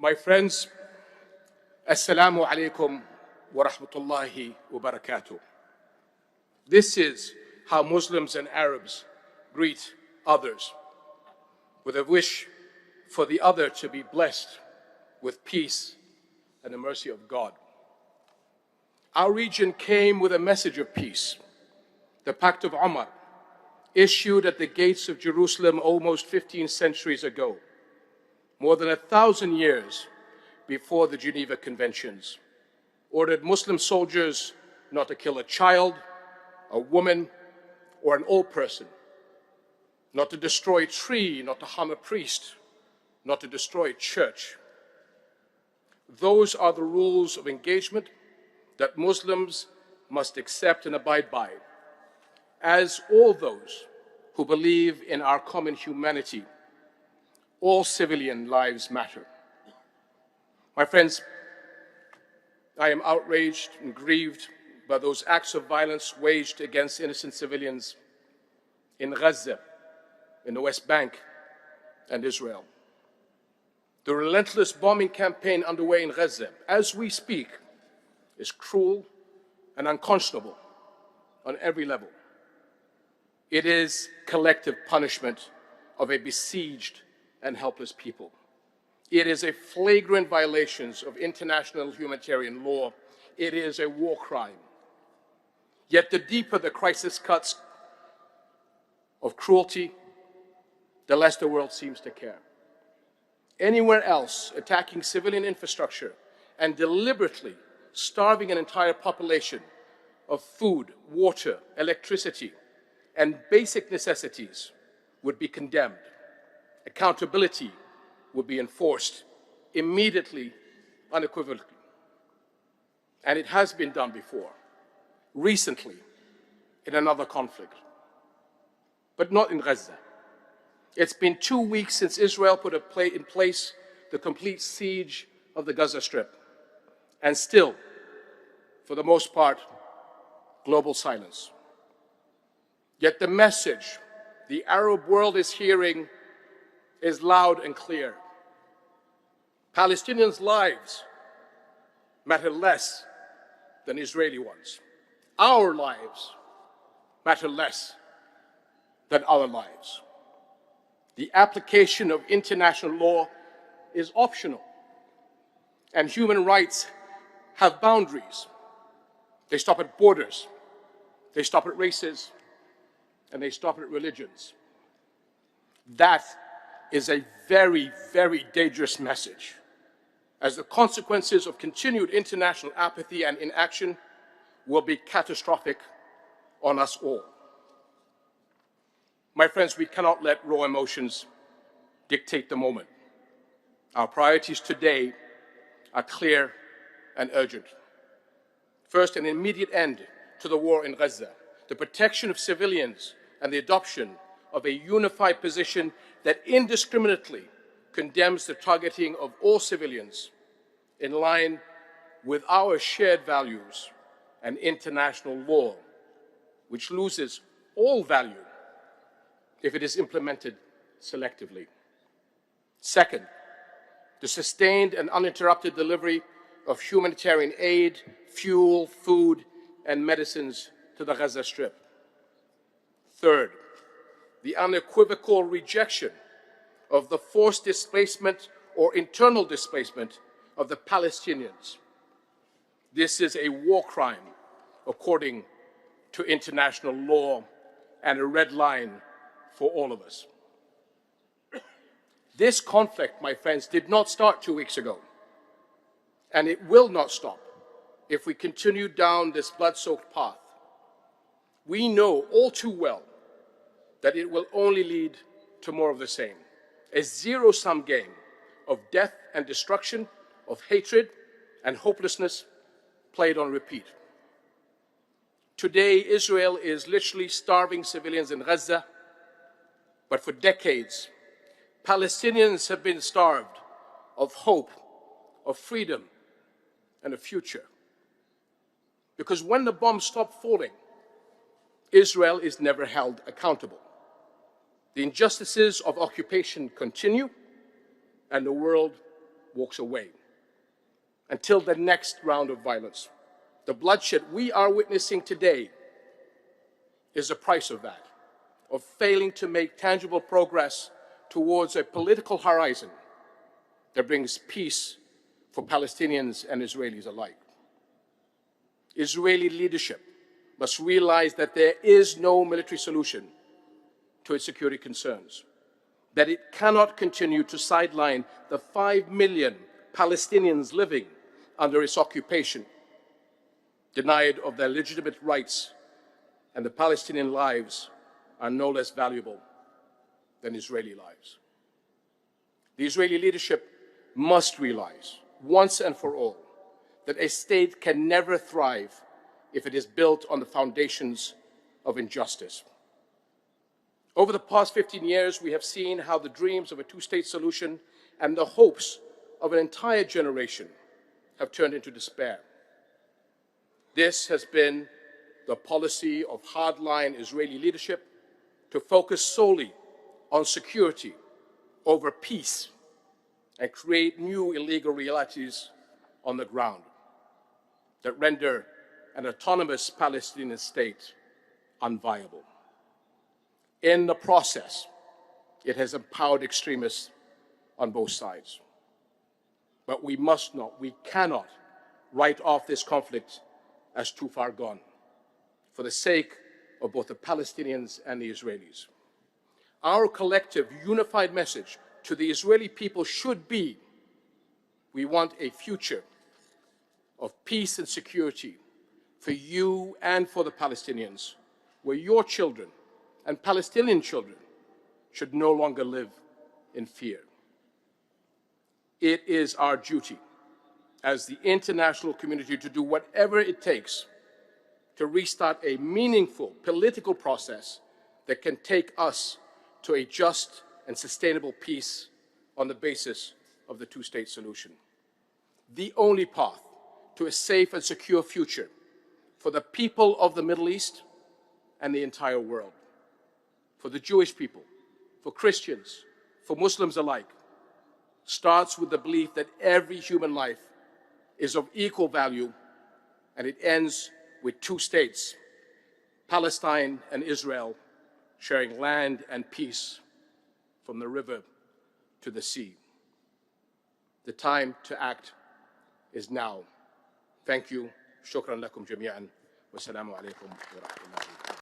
My friends, Assalamu alaikum wa rahmatullahi wa barakatuh. This is how Muslims and Arabs greet others, with a wish for the other to be blessed with peace and the mercy of God. Our region came with a message of peace, the Pact of Omar, issued at the gates of Jerusalem almost 15 centuries ago, more than 1,000 years before the Geneva Conventions, ordered Muslim soldiers not to kill a child, a woman, or an old person, not to destroy a tree, not to harm a priest, not to destroy a church. Those are the rules of engagement that Muslims must accept and abide by, as all those who believe in our common humanity. All civilian lives matter. My friends, I am outraged and grieved by those acts of violence waged against innocent civilians in Gaza, in the West Bank, and Israel. The relentless bombing campaign underway in Gaza, as we speak, is cruel and unconscionable on every level. It is collective punishment of a besieged and helpless people. It is a flagrant violation of international humanitarian law. It is a war crime. Yet the deeper the crisis cuts of cruelty, the less the world seems to care. Anywhere else, attacking civilian infrastructure and deliberately starving an entire population of food, water, electricity, and basic necessities would be condemned. Accountability would be enforced immediately, unequivocally. And it has been done before, recently, in another conflict, but not in Gaza. It's been 2 weeks since Israel put in place the complete siege of the Gaza Strip, and still, for the most part, global silence. Yet the message the Arab world is hearing is loud and clear. Palestinians' lives matter less than Israeli ones. Our lives matter less than other lives. The application of international law is optional, and human rights have boundaries. They stop at borders, they stop at races, and they stop at religions. That is a very, very dangerous message, as the consequences of continued international apathy and inaction will be catastrophic on us all. My friends, we cannot let raw emotions dictate the moment. Our priorities today are clear and urgent. First, an immediate end to the war in Gaza, the protection of civilians, and the adoption of a unified position that indiscriminately condemns the targeting of all civilians in line with our shared values and international law, which loses all value if it is implemented selectively. Second, the sustained and uninterrupted delivery of humanitarian aid, fuel, food, and medicines to the Gaza Strip. Third, the unequivocal rejection of the forced displacement or internal displacement of the Palestinians. This is a war crime according to international law and a red line for all of us. This conflict, my friends, did not start 2 weeks ago, and it will not stop if we continue down this blood-soaked path. We know all too well that it will only lead to more of the same, a zero-sum game of death and destruction, of hatred and hopelessness played on repeat. Today, Israel is literally starving civilians in Gaza, but for decades, Palestinians have been starved of hope, of freedom, and a future. Because when the bombs stop falling, Israel is never held accountable. The injustices of occupation continue, and the world walks away until the next round of violence. The bloodshed we are witnessing today is the price of that, of failing to make tangible progress towards a political horizon that brings peace for Palestinians and Israelis alike. Israeli leadership must realize that there is no military solution to its security concerns, that it cannot continue to sideline the 5 million Palestinians living under its occupation, denied of their legitimate rights, and the Palestinian lives are no less valuable than Israeli lives. The Israeli leadership must realize, once and for all, that a state can never thrive if it is built on the foundations of injustice. Over the past 15 years, we have seen how the dreams of a two-state solution and the hopes of an entire generation have turned into despair. This has been the policy of hardline Israeli leadership to focus solely on security over peace and create new illegal realities on the ground that render an autonomous Palestinian state unviable. In the process, it has empowered extremists on both sides. But we must not, we cannot write off this conflict as too far gone for the sake of both the Palestinians and the Israelis. Our collective, unified message to the Israeli people should be: we want a future of peace and security for you and for the Palestinians, where your children and Palestinian children should no longer live in fear. It is our duty as the international community to do whatever it takes to restart a meaningful political process that can take us to a just and sustainable peace on the basis of the two-state solution. The only path to a safe and secure future for the people of the Middle East and the entire world, for the Jewish people, for Christians, for Muslims alike, starts with the belief that every human life is of equal value, and it ends with two states, Palestine and Israel, sharing land and peace from the river to the sea. The time to act is now. Thank you. Shukran lakum jami'an. Wassalamu alaikum wa rahmatullahi.